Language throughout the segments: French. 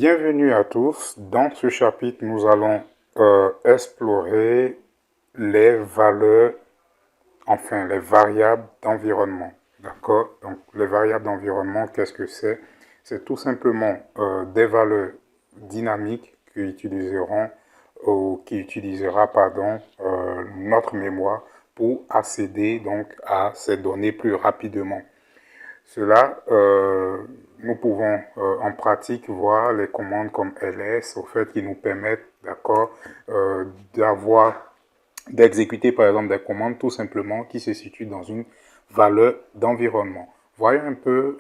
Bienvenue à tous. Dans ce chapitre, nous allons explorer les valeurs, enfin les variables d'environnement. D'accord? Donc les variables d'environnement, qu'est-ce que c'est? C'est tout simplement des valeurs dynamiques qui utiliseront ou qui utilisera notre mémoire pour accéder donc à ces données plus rapidement. Cela, nous pouvons en pratique voir les commandes comme ls, au fait, qui nous permettent, d'accord, d'exécuter par exemple des commandes tout simplement qui se situent dans une valeur d'environnement. Voyons un peu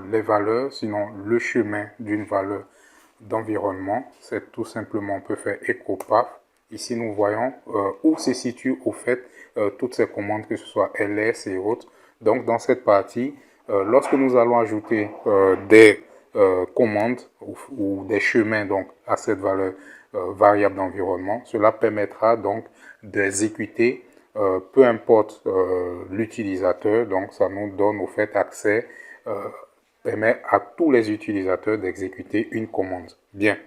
les valeurs, sinon le chemin d'une valeur d'environnement. C'est tout simplement, on peut faire echo path. Ici, nous voyons où se situent au fait toutes ces commandes, que ce soit ls et autres. Donc, dans cette partie, lorsque nous allons ajouter des commandes ou des chemins donc, à cette valeur variable d'environnement, cela permettra donc d'exécuter peu importe l'utilisateur. Donc, ça nous donne au fait accès, permet à tous les utilisateurs d'exécuter une commande. Bien,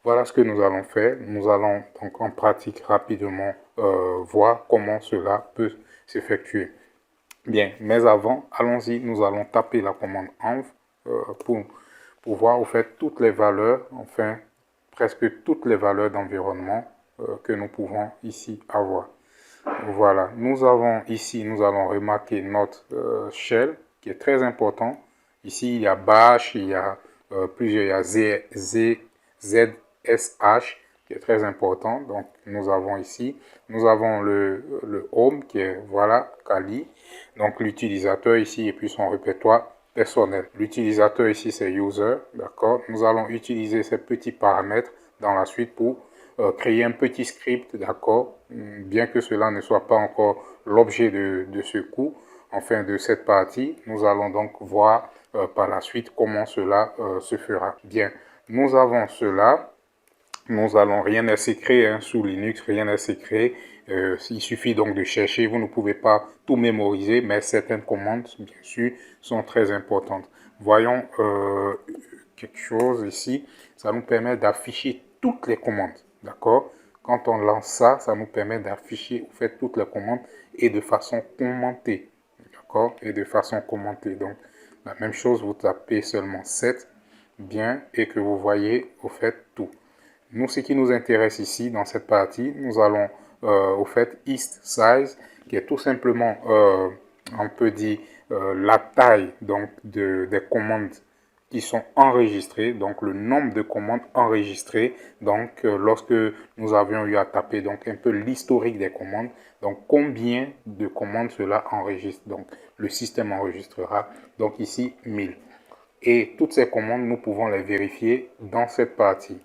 voilà ce que nous allons faire. Nous allons donc en pratique rapidement voir comment cela peut s'effectuer. Bien, mais avant, allons-y, nous allons taper la commande env pour voir au fait toutes les valeurs, enfin presque toutes les valeurs d'environnement que nous pouvons ici avoir. Voilà, nous avons ici, nous allons remarquer notre shell qui est très important. Ici, il y a bash, il y a plusieurs, il y a ZSH qui est très important. Donc, nous avons ici, nous avons le home qui est, voilà, Kali. Donc, l'utilisateur ici et puis son répertoire personnel. L'utilisateur ici, c'est user, d'accord. Nous allons utiliser ces petits paramètres dans la suite pour créer un petit script, d'accord, bien que cela ne soit pas encore l'objet de ce cours, enfin de cette partie, nous allons donc voir par la suite comment cela se fera. Bien, nous avons cela, nous allons, rien n'est secret sous Linux, rien n'est secret, il suffit donc de chercher, vous ne pouvez pas tout mémoriser, mais certaines commandes, bien sûr, sont très importantes. Voyons quelque chose ici, ça nous permet d'afficher toutes les commandes. D'accord? Quand on lance ça, ça nous permet d'afficher en fait toutes les commandes et de façon commentée. D'accord? Et de façon commentée. Donc, la même chose, vous tapez seulement 7, bien, et que vous voyez au fait tout. Nous, ce qui nous intéresse ici, dans cette partie, nous allons au fait East Size, qui est tout simplement, on peut dire, la taille donc, des commandes qui sont enregistrées, donc le nombre de commandes enregistrées, donc lorsque nous avions eu à taper donc un peu l'historique des commandes, donc combien de commandes cela enregistre, donc le système enregistrera, donc ici 1000. Et toutes ces commandes, nous pouvons les vérifier dans cette partie.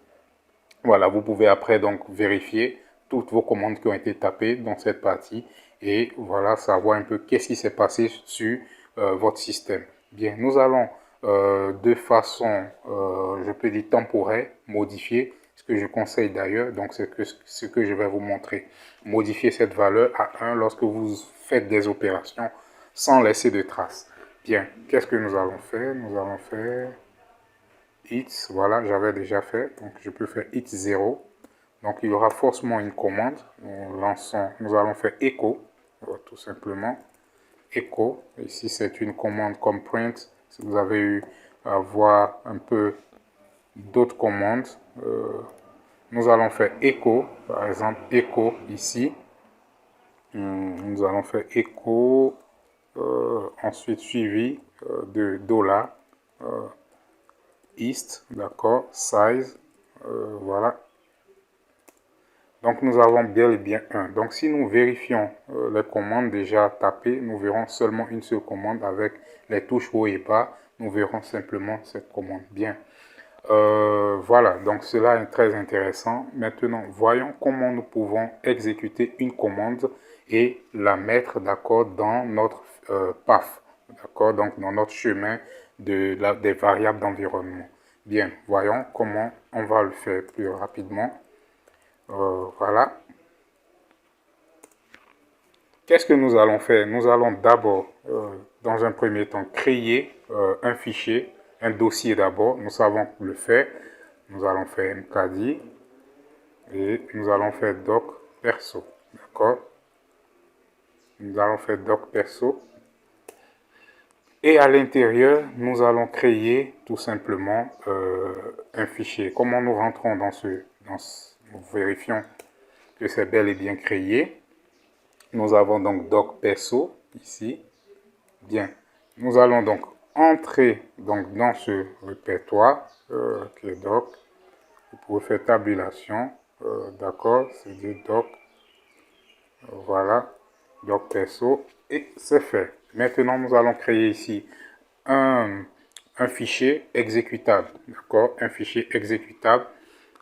Voilà, vous pouvez après donc vérifier toutes vos commandes qui ont été tapées dans cette partie et voilà, savoir un peu qu'est-ce qui s'est passé sur votre système. Bien, nous allons de façon, je peux dire temporaire, modifier, ce que je conseille d'ailleurs, donc c'est ce que je vais vous montrer. Modifier cette valeur à 1 lorsque vous faites des opérations sans laisser de traces. Bien, qu'est-ce que nous allons faire? Nous allons faire it, voilà, j'avais déjà fait, donc je peux faire it 0. Donc il y aura forcément une commande. Nous allons faire echo, tout simplement. Echo, ici c'est une commande comme print. Si vous avez eu à voir un peu d'autres commandes, nous allons faire echo, par exemple echo ici. Nous allons faire echo, ensuite suivi de dollar. East, d'accord, size, voilà. Donc nous avons bien et bien 1. Donc si nous vérifions les commandes déjà tapées, nous verrons seulement une seule commande avec les touches haut et bas. Nous verrons simplement cette commande. Bien. Voilà, donc cela est très intéressant. Maintenant, voyons comment nous pouvons exécuter une commande et la mettre d'accord dans notre path, d'accord, donc dans notre chemin des variables d'environnement. Bien, voyons comment on va le faire plus rapidement. Voilà. Qu'est-ce que nous allons faire? Nous allons d'abord, dans un premier temps, créer un fichier, un dossier d'abord. Nous savons le faire. nous allons faire mkdi et nous allons faire doc perso, d'accord? Nous allons faire doc perso. Et à l'intérieur, nous allons créer tout simplement un fichier. Comment nous rentrons nous vérifions que c'est bel et bien créé. Nous avons donc doc perso ici. Bien, nous allons donc entrer donc dans ce répertoire qui est doc. Vous pouvez faire tabulation, d'accord, c'est du doc. Voilà, doc perso et c'est fait. Maintenant, nous allons créer ici un fichier exécutable, d'accord, un fichier exécutable.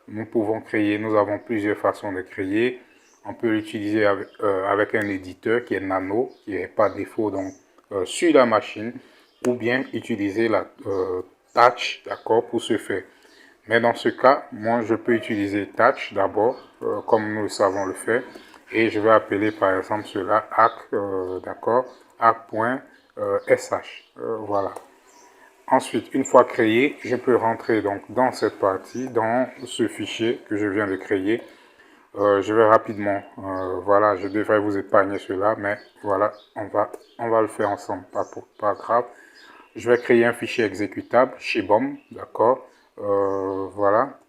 Nous pouvons créer, nous avons plusieurs façons de créer. On peut l'utiliser avec un éditeur qui est Nano, qui est par défaut donc sur la machine, ou bien utiliser la Touch, d'accord, pour ce faire. Mais dans ce cas, moi je peux utiliser Touch d'abord, comme nous le savons le faire, et je vais appeler par exemple cela hack, d'accord, hack.sh, voilà. Ensuite, une fois créé, je peux rentrer donc dans cette partie, dans ce fichier que je viens de créer. Je vais rapidement, voilà, je devrais vous épargner cela, mais voilà, on va le faire ensemble, pas grave. Je vais créer un fichier exécutable chez BOM, d'accord, voilà.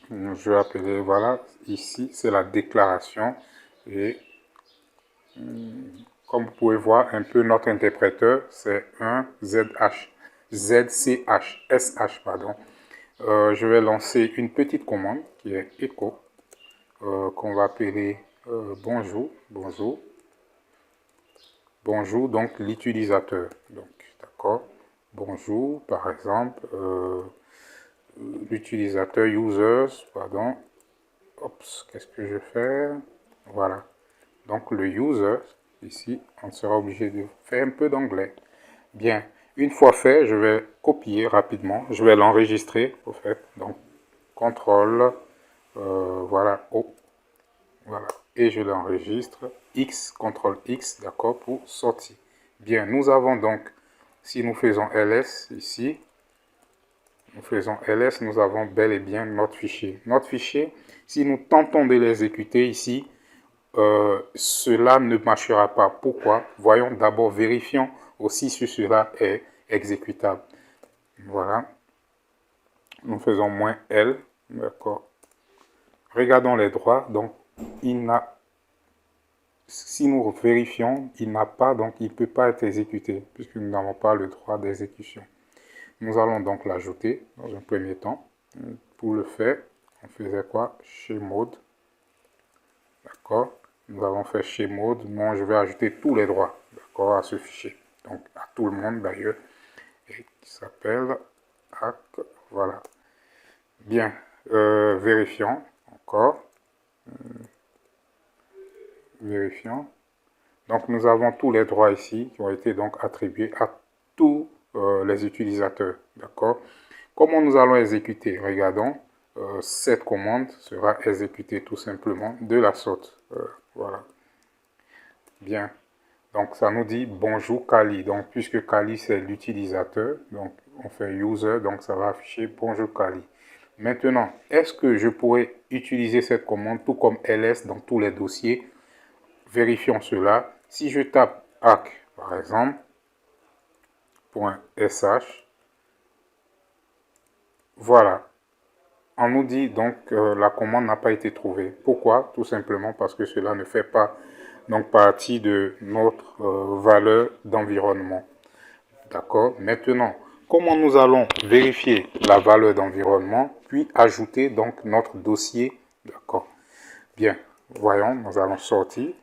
Je vais appeler, voilà, ici, c'est la déclaration, et comme vous pouvez voir, un peu notre interpréteur, c'est un SH, pardon. Je vais lancer une petite commande qui est echo, qu'on va appeler bonjour, donc l'utilisateur. Donc, d'accord, bonjour, par exemple, l'utilisateur users, pardon. Oups, qu'est-ce que je vais faire? Voilà. Donc le user, ici, on sera obligé de faire un peu d'anglais. Bien, une fois fait, je vais copier rapidement. Je vais l'enregistrer, au fait. Donc, CTRL, voilà, O. Voilà. Et je l'enregistre. X, CTRL X, d'accord, pour sortir. Bien, nous avons donc, si nous faisons ls ici, nous avons bel et bien notre fichier. Notre fichier, si nous tentons de l'exécuter ici, cela ne marchera pas. Pourquoi? Voyons d'abord, vérifions aussi si cela est exécutable. Voilà. Nous faisons -L. D'accord. Regardons les droits. Donc, si nous vérifions, il n'a pas, donc il ne peut pas être exécuté, puisque nous n'avons pas le droit d'exécution. Nous allons donc l'ajouter dans un premier temps. Pour le faire, on faisait quoi? Chmod. D'accord. Nous avons fait chmod. Moi, je vais ajouter tous les droits, d'accord, à ce fichier. Donc, à tout le monde d'ailleurs. Et qui s'appelle hack. Voilà. Bien. Vérifions encore. Vérifions. Donc, nous avons tous les droits ici qui ont été donc attribués à tous les utilisateurs. D'accord. Comment nous allons exécuter? Regardons. Cette commande sera exécutée tout simplement de la sorte. Voilà. Bien. Donc, ça nous dit bonjour Kali. Donc, puisque Kali, c'est l'utilisateur, donc on fait user, donc ça va afficher bonjour Kali. Maintenant, est-ce que je pourrais utiliser cette commande tout comme ls dans tous les dossiers? Vérifions cela. Si je tape hack, par exemple, .sh, voilà. On nous dit donc que la commande n'a pas été trouvée. Pourquoi? Tout simplement parce que cela ne fait pas donc partie de notre valeur d'environnement. D'accord? Maintenant, comment nous allons vérifier la valeur d'environnement, puis ajouter donc notre dossier? D'accord. Bien, voyons, nous allons sortir.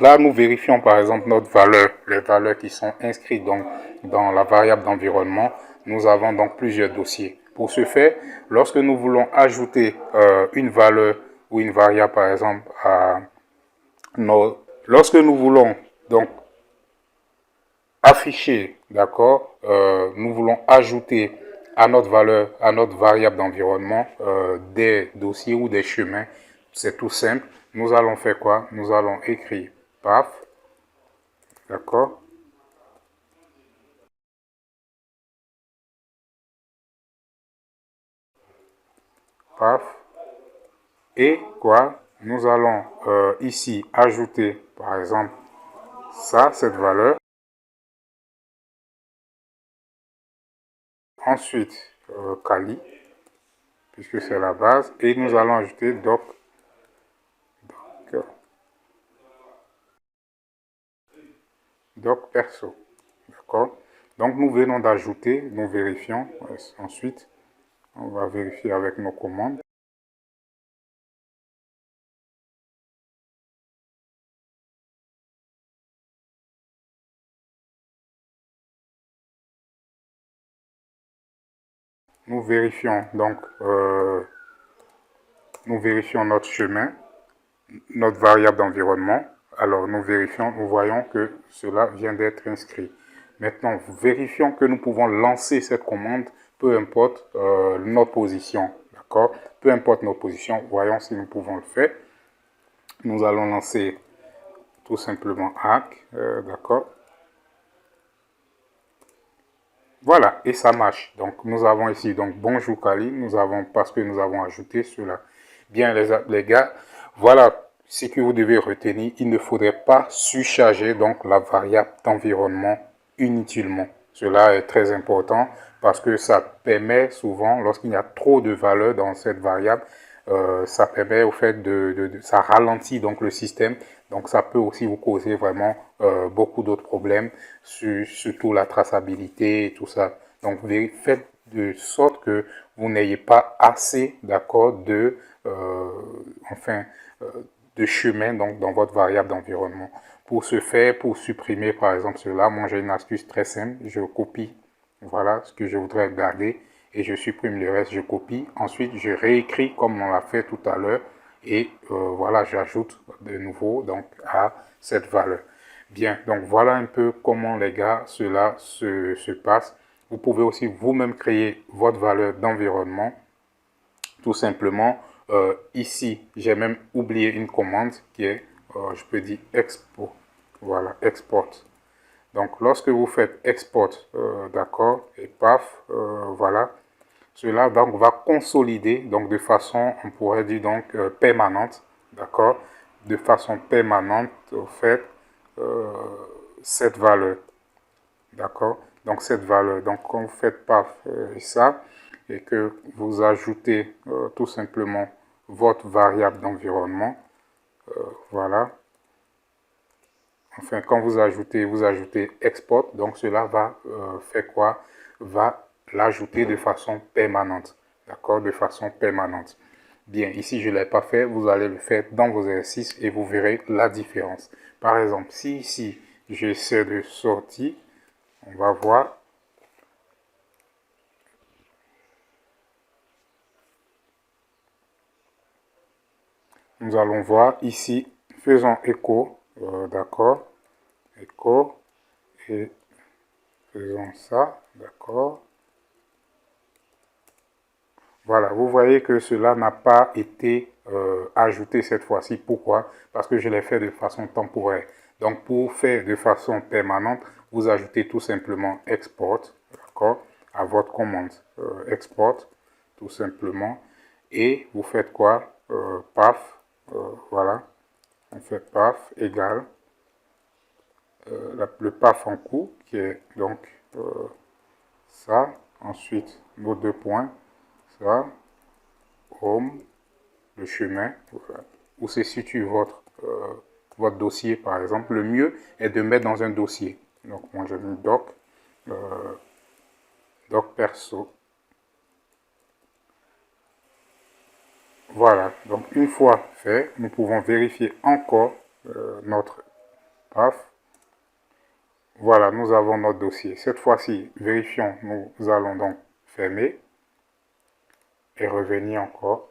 Là, nous vérifions par exemple notre valeur, les valeurs qui sont inscrites donc dans la variable d'environnement. Nous avons donc plusieurs dossiers. Pour ce faire, lorsque nous voulons ajouter une valeur ou une variable par exemple à lorsque nous voulons donc afficher, d'accord, nous voulons ajouter à notre valeur, à notre variable d'environnement, des dossiers ou des chemins. C'est tout simple. Nous allons faire quoi? Nous allons écrire path, d'accord? Path. Et quoi? Nous allons ici ajouter, par exemple, ça, cette valeur. Ensuite, Kali, puisque c'est la base. Et nous allons ajouter doc perso. D'accord? Donc, nous venons d'ajouter, nous vérifions. Ensuite, on va vérifier avec nos commandes. Nous vérifions donc, nous vérifions notre chemin, notre variable d'environnement. Alors, nous vérifions, nous voyons que cela vient d'être inscrit. Maintenant, vérifions que nous pouvons lancer cette commande, peu importe notre position. D'accord? Peu importe notre position, voyons si nous pouvons le faire. Nous allons lancer tout simplement hack, d'accord? Voilà, et ça marche. Donc, nous avons ici, donc, bonjour Kali, nous avons, parce que nous avons ajouté cela. Bien, les gars, voilà ce que vous devez retenir. Il ne faudrait pas surcharger, donc, la variable d'environnement inutilement. Cela est très important parce que ça permet souvent, lorsqu'il y a trop de valeur dans cette variable, ça permet au fait ça ralentit donc le système. Donc ça peut aussi vous causer vraiment beaucoup d'autres problèmes, surtout la traçabilité et tout ça. Donc faites de sorte que vous n'ayez pas assez d'accord enfin, euh, de chemin donc, dans votre variable d'environnement. Pour ce faire, pour supprimer par exemple cela, moi j'ai une astuce très simple, je copie, voilà ce que je voudrais garder et je supprime le reste, je copie. Ensuite, je réécris comme on l'a fait tout à l'heure et voilà, j'ajoute de nouveau donc à cette valeur. Bien, donc voilà un peu comment les gars cela se passe. Vous pouvez aussi vous-même créer votre valeur d'environnement tout simplement. Ici, j'ai même oublié une commande qui est, je peux dire export. Voilà, export. Donc, lorsque vous faites export, d'accord, et paf, voilà, cela donc va consolider, donc de façon, on pourrait dire donc permanente, d'accord, de façon permanente, au fait, euh, cette valeur, d'accord. Donc cette valeur, donc quand vous faites paf ça et que vous ajoutez tout simplement votre variable d'environnement, voilà, enfin, quand vous ajoutez export, donc cela va faire quoi? Va l'ajouter de façon permanente. D'accord? De façon permanente. Bien, ici, je ne l'ai pas fait. Vous allez le faire dans vos exercices et vous verrez la différence. Par exemple, si ici, j'essaie de sortir, on va voir. Nous allons voir ici, faisons écho, d'accord? Écho, et faisons ça, d'accord? Voilà, vous voyez que cela n'a pas été ajouté cette fois-ci. Pourquoi? Parce que je l'ai fait de façon temporaire. Donc, pour faire de façon permanente, vous ajoutez tout simplement export, d'accord, à votre commande export, tout simplement. Et vous faites quoi? Paf, voilà, on fait paf égal le paf en cours, qui est donc ça. Ensuite, nos deux points, ça, home, le chemin, voilà, où se situe votre dossier, par exemple. Le mieux est de mettre dans un dossier. Donc, moi, je mets doc perso. Voilà. Donc, une fois fait, nous pouvons vérifier encore notre PAF. Voilà, nous avons notre dossier. Cette fois-ci, vérifions. Nous allons donc fermer et revenir encore.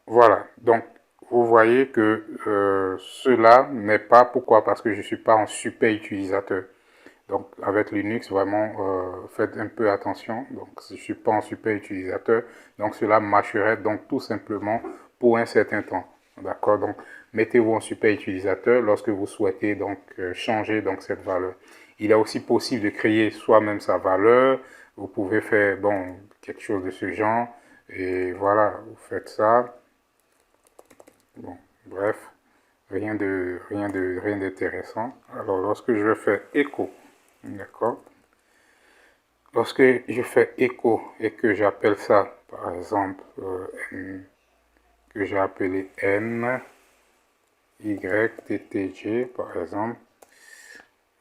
Voilà, donc vous voyez que cela n'est pas, pourquoi? Parce que je ne suis pas un super utilisateur. Donc avec Linux, vraiment, faites un peu attention. Donc je ne suis pas un super utilisateur. Donc cela marcherait donc tout simplement pour un certain temps. D'accord? Donc mettez-vous en super utilisateur lorsque vous souhaitez donc changer donc cette valeur. Il est aussi possible de créer soi-même sa valeur. Vous pouvez faire bon quelque chose de ce genre. Et voilà, vous faites ça. Bon, bref, rien d'intéressant. Alors lorsque je vais faire écho, d'accord? Lorsque je fais écho et que j'appelle ça, par exemple, que j'ai appelé N, Y, T, T, G, par exemple,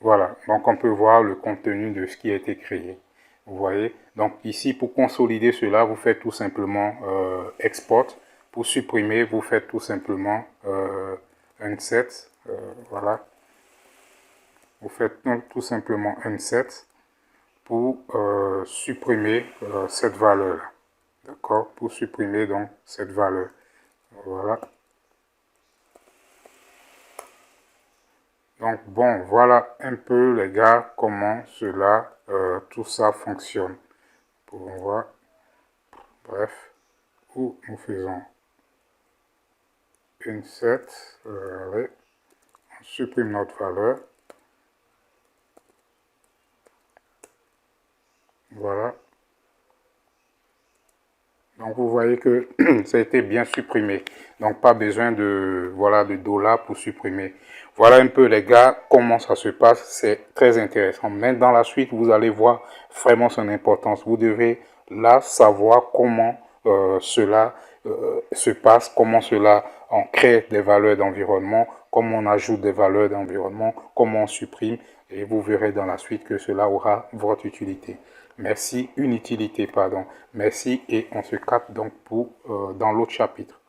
voilà. Donc on peut voir le contenu de ce qui a été créé. Vous voyez? Donc ici, pour consolider cela, vous faites tout simplement export. Pour supprimer, vous faites tout simplement unset. Voilà. Vous faites tout simplement unset pour supprimer cette valeur-là. D'accord? Pour supprimer donc cette valeur. Voilà. Donc bon, voilà un peu les gars comment cela, tout ça fonctionne. Pour voir, bref, où nous faisons une set, allez, on supprime notre valeur. Voilà. Donc vous voyez que ça a été bien supprimé. Donc pas besoin de voilà de $ pour supprimer. Voilà un peu les gars comment ça se passe. C'est très intéressant. Mais dans la suite vous allez voir vraiment son importance. Vous devez là savoir comment cela se passe, comment cela on crée des valeurs d'environnement, comment on ajoute des valeurs d'environnement, comment on supprime. Et vous verrez dans la suite que cela aura votre utilité. Merci, une utilité, pardon. Merci et on se capte donc pour dans l'autre chapitre.